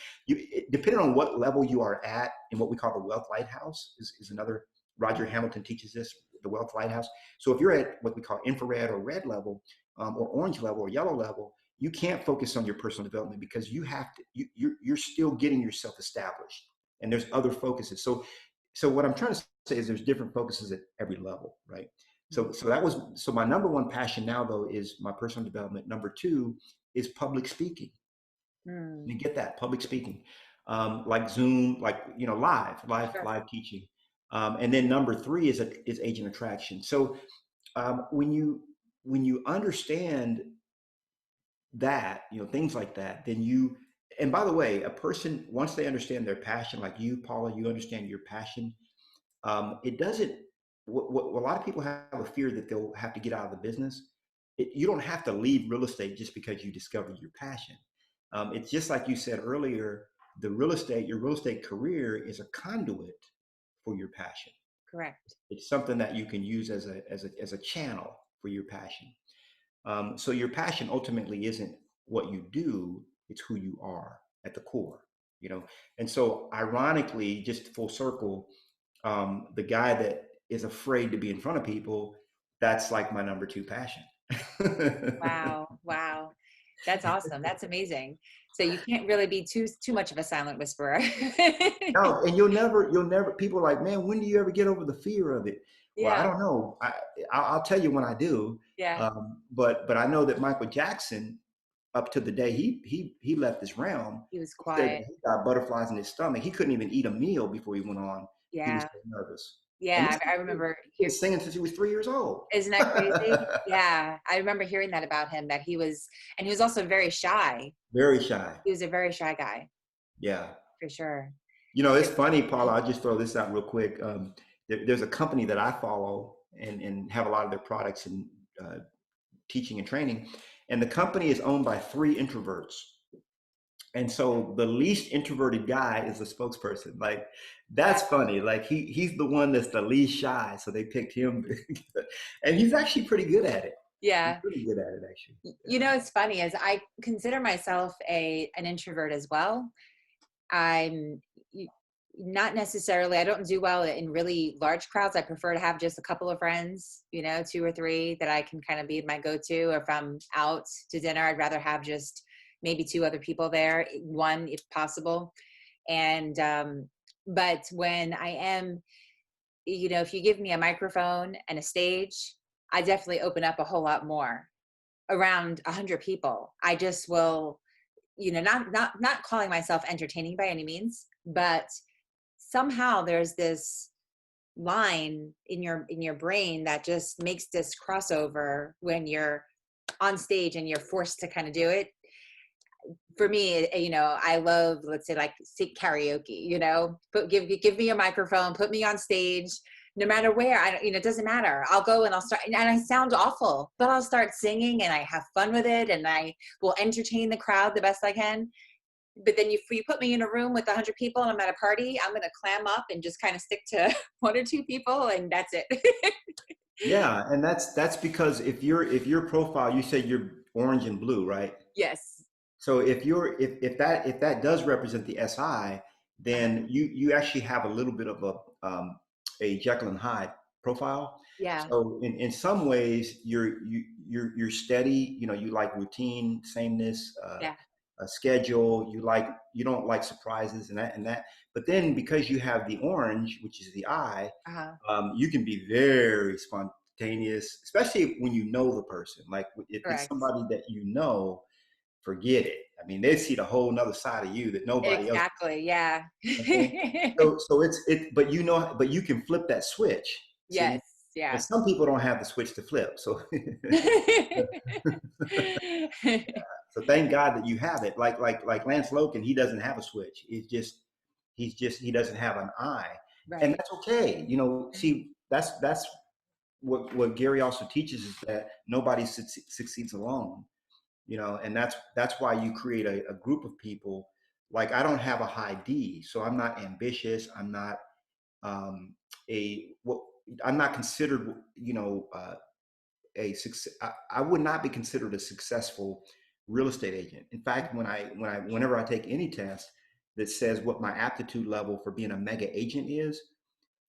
Depending on what level you are at in what we call the wealth lighthouse is another. Roger Hamilton teaches this, the wealth lighthouse. So if you're at what we call infrared or red level, or orange level or yellow level, you can't focus on your personal development because you have to. You're still getting yourself established, and there's other focuses. So what I'm trying to say is there's different focuses at every level, right? Mhm. So my number one passion now though is my personal development. Number two is public speaking. Mm. You get that public speaking, like Zoom, like live, live, Sure. live teaching. And then number three is agent attraction. So when you understand that, things like that, then you. And by the way, a person once they understand their passion, like you, Paula, you understand your passion. It doesn't. What a lot of people have a fear that they'll have to get out of the business. You don't have to leave real estate just because you discovered your passion. It's just like you said earlier. Your real estate career is a conduit for your passion. Correct. It's something that you can use as a channel for your passion. So your passion ultimately isn't what you do; it's who you are at the core. You know, and so ironically, just full circle, the guy that is afraid to be in front of people, that's like my number two passion. Wow. Wow. That's awesome. That's amazing. So you can't really be too much of a silent whisperer. No, and you'll never. People are like, man, when do you ever get over the fear of it? Well, I Yeah. don't know. I'll tell you when I do. Yeah. But I know that Michael Jackson, up to the day he left this realm, He was he said quiet. he got butterflies in his stomach. He couldn't even eat a meal before he went on. He was Yeah. so nervous. And Yeah. this I remember he been singing since he was 3 years old. isn't that crazy? Yeah. I remember hearing that about him, that and he was also very shy. Very shy. He was a very shy guy, Yeah. for sure. It's funny, Paula. I'll just throw this out real quick. There's a company that I follow and have a lot of their products in teaching and training. And the company is owned by three introverts. And so the least introverted guy is the spokesperson. Like, Wow. that's funny. Like he's the one that's the least shy. So they picked him. And he's actually pretty good at it. He's Yeah. pretty good at it, actually. You know, it's funny, as I consider myself an introvert as well. I'm not necessarily, I don't do well in really large crowds. I prefer to have just a couple of friends, two or three that I can kind of be my go-to. Or if I'm out to dinner, I'd rather have just maybe two other people there, one if possible. And, but when I am, if you give me a microphone and a stage, I definitely open up a whole lot more around 100 people. I just will, not calling myself entertaining by any means, but somehow there's this line in your brain that just makes this crossover when you're on stage and you're forced to kind of do it. For me, I love, let's say, like, sing karaoke, but give me a microphone, put me on stage, no matter where. It doesn't matter. I'll go and I'll start, and I sound awful, but I'll start singing and I have fun with it, and I will entertain the crowd the best I can. But then you put me in a room with 100 people and I'm at a party, I'm going to clam up and just kind of stick to one or two people, and that's it. Yeah, and that's because if your profile, you say you're orange and blue, right? Yes. So if that does represent the SI, Uh-huh. then you actually have a little bit of a a Jekyll and Hyde profile. Yeah. So in some ways, you're steady. You know, you like routine, sameness, Yeah. a schedule. You don't like surprises and that. But then because you have the orange, which is the eye, Uh-huh. you can be very spontaneous, especially when you know the person. Like if it's Correct. somebody that you know, forget it. I mean, they see the whole nother side of you that nobody else. Exactly. Yeah. Okay. So but but you can flip that switch. See, Yes. Yeah. and some people don't have the switch to flip. So so thank God that you have it. Like Lance Logan, he doesn't have a switch. He doesn't have an eye, and Right. that's okay. You know, see, that's what Gary also teaches is that nobody succeeds alone. You know, and that's why you create a group of people. Like I don't have a high D, so I'm not ambitious. I'm not um, a what I'm not considered. You know, a success. I would not be considered a successful real estate agent. In fact, whenever I take any test that says what my aptitude level for being a mega agent is,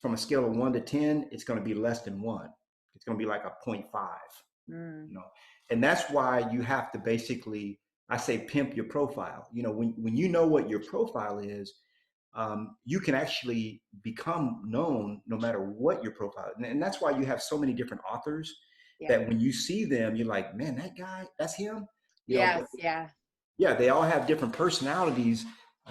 from a scale of 1 to 10, it's going to be less than 1. It's going to be like a 0.5. Mm. You know, and that's why you have to basically, I say, pimp your profile. You know, when you know what your profile is, you can actually become known no matter what your profile is. And that's why you have so many different authors Yeah. that when you see them, you're like, man, that guy, that's him. You know, Yes. but Yeah. yeah, they all have different personalities,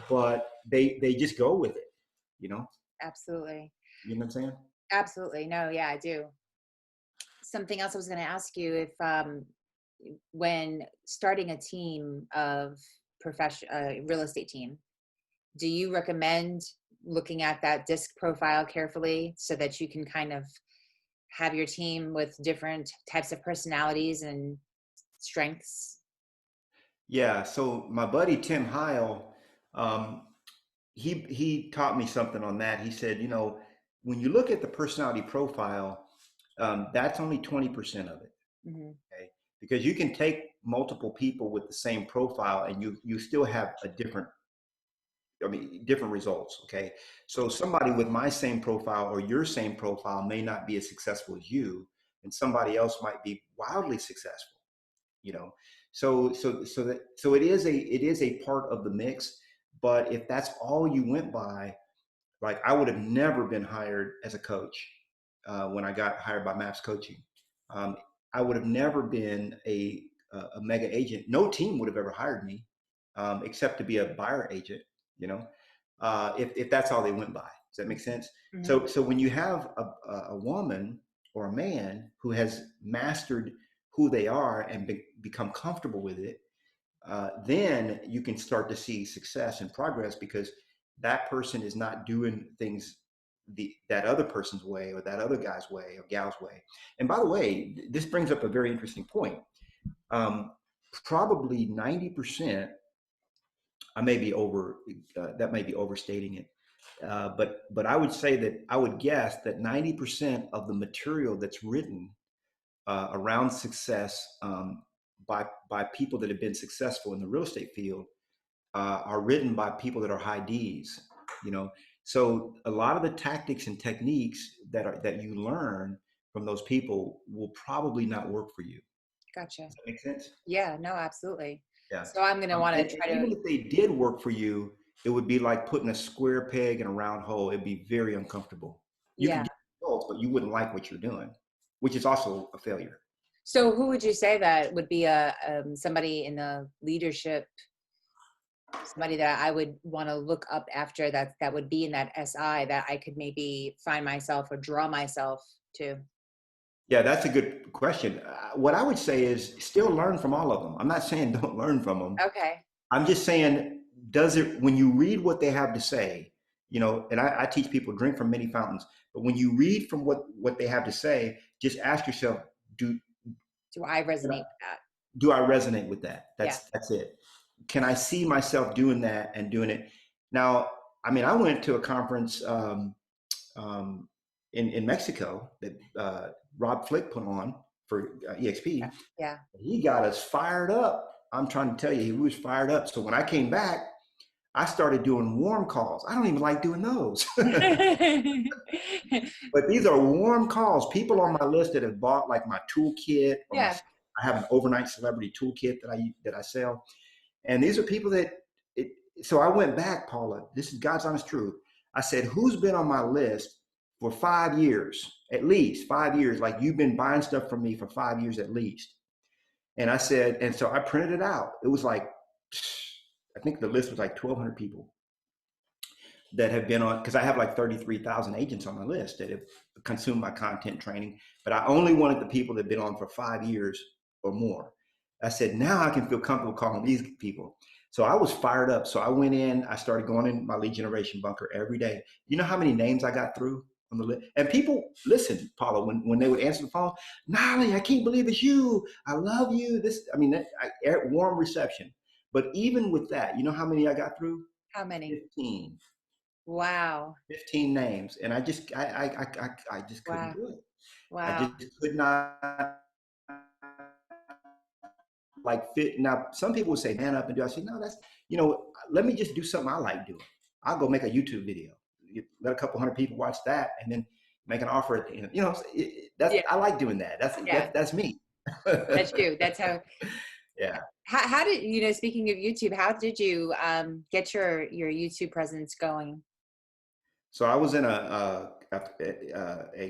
but they just go with it. You know, Absolutely. you know what I'm saying? Absolutely. No, yeah, I do. Something else I was going to ask you if when starting a team of real estate team, do you recommend looking at that disc profile carefully so that you can kind of have your team with different types of personalities and strengths? Yeah. So my buddy Tim Heil, um, he taught me something on that. He said, you know, when you look at the personality profile, that's only 20% of it. Hmm. Okay, because you can take multiple people with the same profile and you still have a different, I mean, different results. Okay, so somebody with my same profile or your same profile may not be as successful as you, and somebody else might be wildly successful. You know, so it is a part of the mix. But if that's all you went by, like I would have never been hired as a coach when I got hired by Maps Coaching. Um, I would have never been a mega agent. No team would have ever hired me except to be a buyer agent. You know, if that's all they went by. Does that make sense? Hmm. So when you have a woman or a man who has mastered who they are and become comfortable with it, then you can start to see success and progress because that person is not doing things that other person's way or that other guy's way or gal's way. And by the way, this brings up a very interesting point. Um, Probably 90%, I may be that may be overstating it. But I would say that I would guess that 90% of the material that's written around success by people that have been successful in the real estate field are written by people that are high D's, you know. So a lot of the tactics and techniques that you learn from those people will probably not work for you. Gotcha. Does that make sense? Yeah, no, absolutely. Yeah. So I'm going to want to And try to, even if they did work for you, it would be like putting a square peg in a round hole. It'd be very uncomfortable. You could yeah. get results, but you wouldn't like what you're doing, which is also a failure. So who would you say that would be somebody in the leadership, somebody that I would want to look up after that would be in that SI that I could maybe find myself or draw myself to? Yeah, that's a good question. What I would say is still learn from all of them. I'm not saying don't learn from them. Okay. I'm just saying, does it, when you read what they have to say, you know, and I teach people drink from many fountains, but when you read from what they have to say, just ask yourself, do, Do I resonate with that? do I resonate with that? Yeah. That's it. Can I see myself doing that and doing it? Now, I mean, I went to a conference um, in Mexico that Rob Flick put on for Yeah. EXP. Yeah. He got us fired up. I'm trying to tell you, he was fired up. So when I came back, I started doing warm calls. I don't even like doing those. But these are warm calls. People on my list that have bought like my toolkit or my, Yeah. I have an overnight celebrity toolkit that I sell. And these are people that it, so I went back, Paula, this is God's honest truth. I said, who's been on my list for 5 years, at least 5 years? Like you've been buying stuff from me for 5 years at least. And I said, and so I printed it out. It was like, I think the list was like 1,200 people that have been on, because I have like 33,000 agents on my list that have consumed my content training, but I only wanted the people that have been on for 5 years or more. I said, now I can feel comfortable calling these people. So I was fired up. So I went in, I started going in my lead generation bunker every day. You know how many names I got through on the list? And people, listen, Paula, when they would answer the phone, Knolly, I can't believe it's you. I love you. Warm reception. But even with that, you know how many I got through? How many? 15. Wow. 15 names. And I just couldn't Wow. do it. I Wow. just could not like fit. Now, some people would say, man up and do. I say, no, let me just do something I like doing. I'll go make a YouTube video. Let a couple hundred people watch that and then make an offer at the end. Yeah. I like doing that. Yeah. That's me. That's you. That's how. Yeah. How did speaking of YouTube, how did you get your YouTube presence going? So I was in a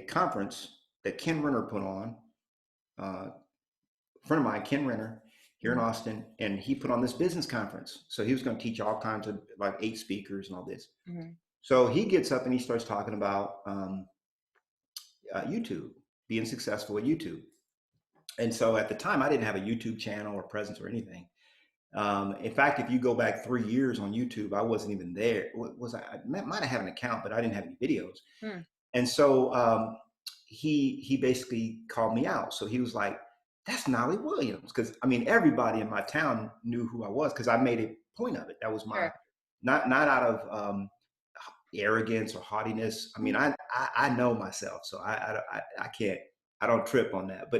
conference that Ken Renner put on. A friend of mine, Ken Renner, here in Mhm. Austin, and he put on this business conference. So he was going to teach all kinds of like 8 speakers and all this. Mhm. So he gets up and he starts talking about YouTube, being successful at YouTube. And so at the time, I didn't have a YouTube channel or presence or anything. In fact, if you go back 3 years on YouTube, I wasn't even there. I might have had an account, but I didn't have any videos. Hmm. And so he basically called me out. So he was like, "That's Knolly Williams," because I mean everybody in my town knew who I was because I made a point of it. That was my Sure. not out of arrogance or haughtiness. I mean, I know myself, so I can't, I don't trip on that.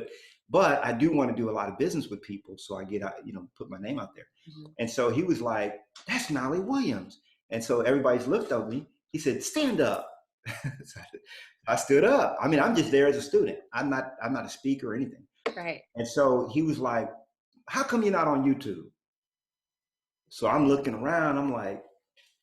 But I do want to do a lot of business with people, so I get out, put my name out there. Mhm. And so he was like, "That's Knolly Williams," and so everybody's looked over me. He said, "Stand up." So I stood up. I mean, I'm just there as a student. I'm not a speaker or anything. Right. And so he was like, "How come you're not on YouTube?" So I'm looking around. I'm like,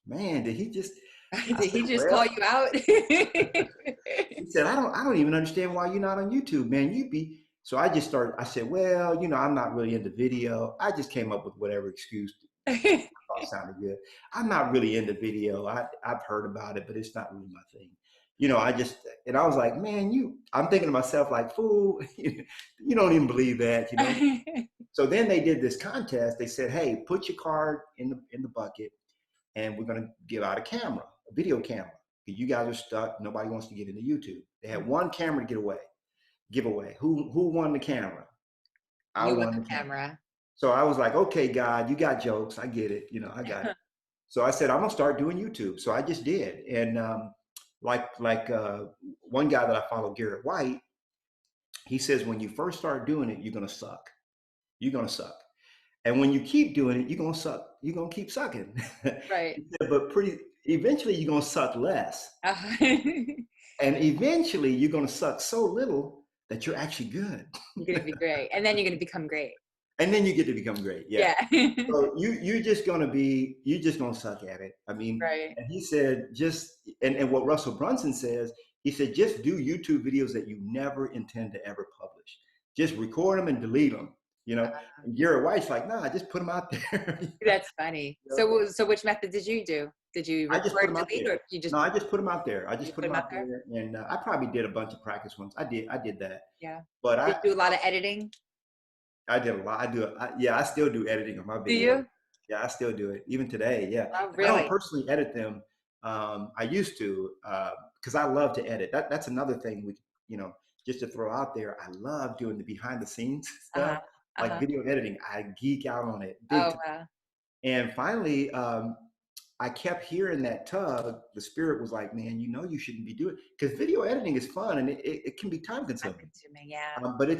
man, did he just? I Did said, he just well, call you out? he said, I don't even understand why you're not on YouTube, man. You be. So I just started, I said, well, I'm not really into video. I just came up with whatever excuse I thought sounded good. I'm not really into video. I've heard about it, but it's not really my thing. And I was like, man, I'm thinking to myself like, fool, you don't even believe that. So then they did this contest. They said, hey, put your card in the bucket and we're going to give out a video camera. You guys are stuck. Nobody wants to get into YouTube. They had one camera to give away. Who won the camera? I You won won the the camera. camera. So I was like, okay, God, you got jokes. I get it. I got it. So I said, I'm gonna start doing YouTube. So I just did. And one guy that I follow, Garrett White, he says, when you first start doing it, you're gonna suck. You're gonna suck. And when you keep doing it, you're gonna suck. You're gonna keep sucking. Right. He said, but eventually you're gonna suck less. Uh-huh. And eventually you're gonna suck so little that you're actually good. You're gonna be great, and then you're gonna become great. And then you get to become great. Yeah. Yeah. So you're just gonna suck at it. I mean, Right. and he said and what Russell Brunson says, he said, just do YouTube videos that you never intend to ever publish. Just record them and delete them. And Garrett White's like, nah, just put them out there. That's funny. So which method did you do? Did you I just put record, them out delete, there. or you just No, I just put them out there. I you just put put them them out out there? there, and I probably did a bunch of practice ones. I did that. Yeah. But Did you do a lot of editing? I did a lot. I still do editing on my Do videos. you? Yeah, I still do it even today. Yeah, Oh, I don't really? personally edit them. I used to because I love to edit. That's another thing just to throw out there. I love doing the behind the scenes Uh-huh. stuff, like Uh-huh. video editing. I geek out on it big Oh, time. wow. And finally, I kept hearing that tug. The spirit was like, man, you shouldn't be doing, because video editing is fun and it can be time Time consuming. consuming, yeah. But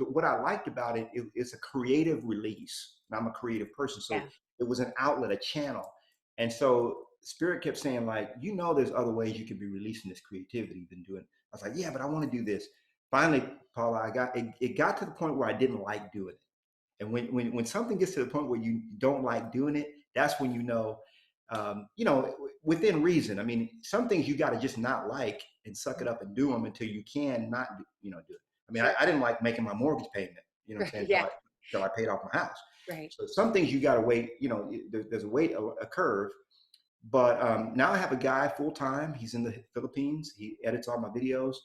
what I liked about it's a creative release. And I'm a creative person, so Yeah. it was an outlet, a channel. And so Spirit kept saying, like, there's other ways you could be releasing this creativity than doing. I was like, yeah, but I want to do this. Finally, Paula, it got to the point where I didn't like doing it. And when something gets to the point where you don't like doing it, that's when within reason. I mean, some things you got to just not like and suck it up and do them until you can not, do it. I mean, Sure. I didn't like making my mortgage payment, you know what I'm saying, Yeah. till I paid off my house. Right. So some things you got to wait, there's a curve. But now I have a guy full time. He's in the Philippines. He edits all my videos.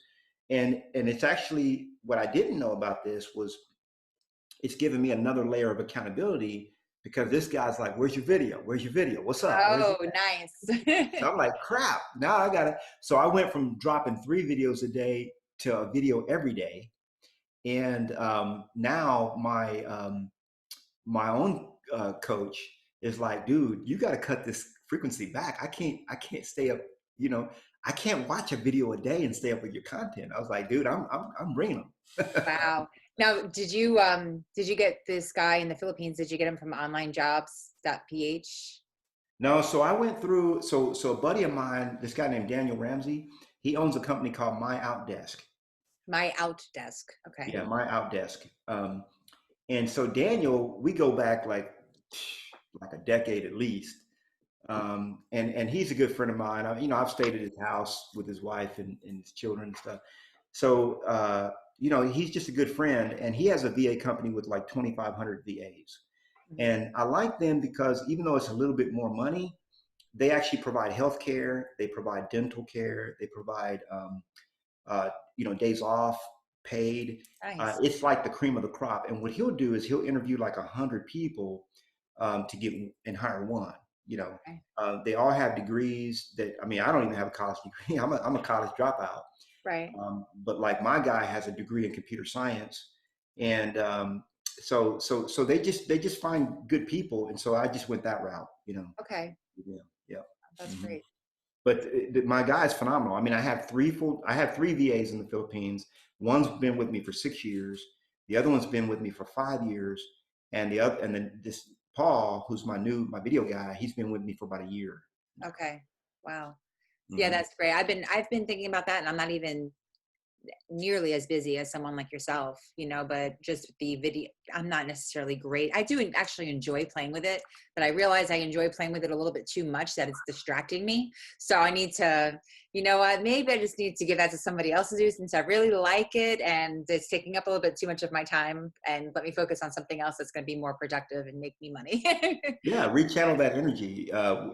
And it's actually, what I didn't know about this was, it's given me another layer of accountability, because this guy's like, where's your video? Where's your video? What's up? Oh, nice. So I'm like, crap, now I got to. So I went from dropping 3 videos a day to a video every day. And now my own coach is like, dude, you got to cut this frequency back. I can't stay up, I can't watch a video a day and stay up with your content. I was like, dude, I'm bringing them. Wow. Now, did you get this guy in the Philippines? Did you get him from onlinejobs.ph? No, so I went through, so a buddy of mine, this guy named Daniel Ramsey, he owns a company called My Outdesk. My Outdesk. Okay. Yeah, My Outdesk. And so Daniel, we go back like a decade at least. And he's a good friend of mine. I've stayed at his house with his wife and his children and stuff. So, he's just a good friend, and he has a VA company with like 2,500 VAs. And I like them because even though it's a little bit more money, they actually provide health care, they provide dental care, they provide, days off, paid. Nice. It's like the cream of the crop. And what he'll do is he'll interview like 100 people to get and hire one. Okay. They all have degrees I don't even have a college degree. I'm a college dropout. Right. But like my guy has a degree in computer science, and so they just find good people, and so I just went that route. Okay. Yeah, yeah. That's Mhm. great. But my guy is phenomenal. I mean, I have 3 VAs in the Philippines. One's been with me for 6 years. The other one's been with me for 5 years, and then this Paul, who's my video guy, he's been with me for about a year. Okay. Wow. Yeah, Mhm. that's great. I've been thinking about that, and I'm not even nearly as busy as someone like yourself, but just the video, I'm not necessarily great. I do actually enjoy playing with it, but I realize I enjoy playing with it a little bit too much, that it's distracting me. So I need to, maybe I just need to give that to somebody else to do, since I really like it and it's taking up a little bit too much of my time, and let me focus on something else that's going to be more productive and make me money. Yeah, rechannel that energy.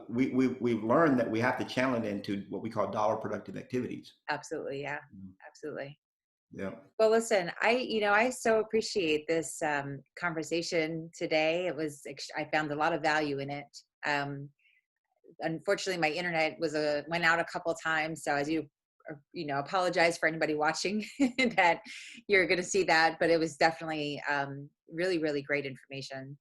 We've learned that we have to channel it into what we call dollar productive activities. Absolutely. Yeah, Mhm. absolutely. Yeah. Well, listen, I so appreciate this conversation today. I found a lot of value in it. Unfortunately, my internet went out a couple of times, so as apologize for anybody watching that you're going to see that, but it was definitely really, really great information.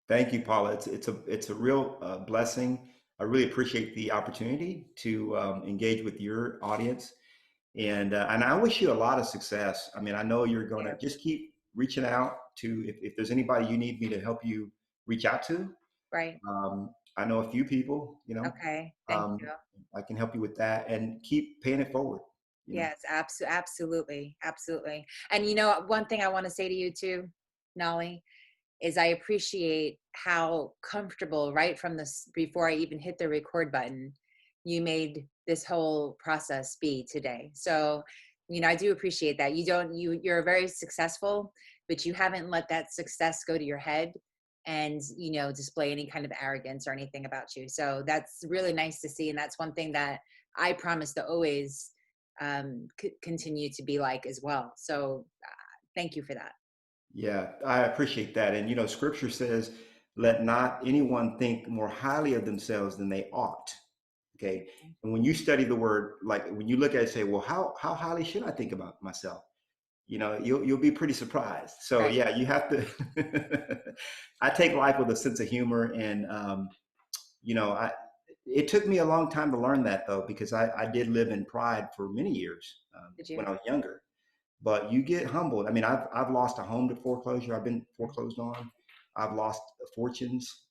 Thank you, Paula. It's a real blessing. I really appreciate the opportunity to engage with your audience, and I wish you a lot of success. I mean, I know you're going Yeah. to just keep reaching out to, if there's anybody you need me to help you reach out to. Right. I know a few people. Okay. Thank Um, you. I can help you with that, and keep paying it forward. Yes, absolutely. Absolutely. And one thing I want to say to you too, Nolly, is I appreciate how comfortable right from this, before I even hit the record button, you made this whole process be today. So, I do appreciate that. You're very successful, but you haven't let that success go to your head and, display any kind of arrogance or anything about you. So that's really nice to see. And that's one thing that I promise to always continue to be like as well. So thank you for that. Yeah, I appreciate that. And Scripture says, "Let not anyone think more highly of themselves than they ought." Okay, and when you study the word, like when you look at it, say, "Well, how highly should I think about myself?" You'll be pretty surprised. So Right. yeah, you have to. I take life with a sense of humor, and I. It took me a long time to learn that though, because I did live in pride for many years Did when you? I was younger. But you get humbled. I mean, I've lost a home to foreclosure. I've been foreclosed on. I've lost fortunes.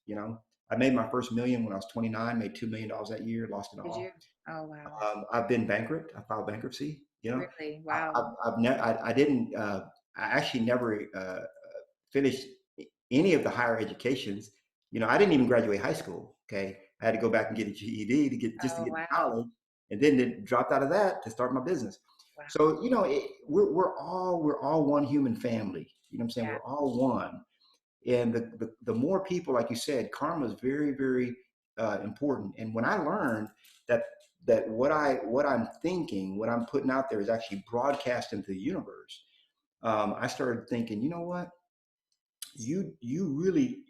I made my first million when I was 29, made $2 million that year, lost it Did you? all. Oh, wow. I've been bankrupt. I filed bankruptcy. You know, Really? I, Wow. I've never, I didn't, I actually never finished any of the higher educations. You know, I didn't even graduate high school. Okay. I had to go back and get a GED just to Oh, get to wow. college, and then dropped out of that to start my business. Wow. So, you know, we're all one human family. You know what I'm saying? Yeah. We're all one. And the more people, like you said, karma is very, very important. And when I learned that what I'm thinking, what I'm putting out there is actually broadcast into the universe, I started thinking, you know what? You really,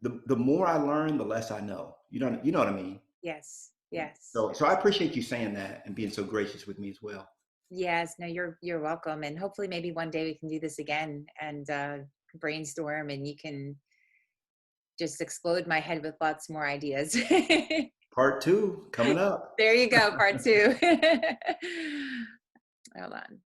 the more I learn, the less I know. You know what I mean? Yes. Yeah. Yes. So I appreciate you saying that and being so gracious with me as well. Yes. No, you're welcome. And hopefully maybe one day we can do this again and brainstorm, and you can just explode my head with lots more ideas. Part two coming up. There you go, part two. Hold on.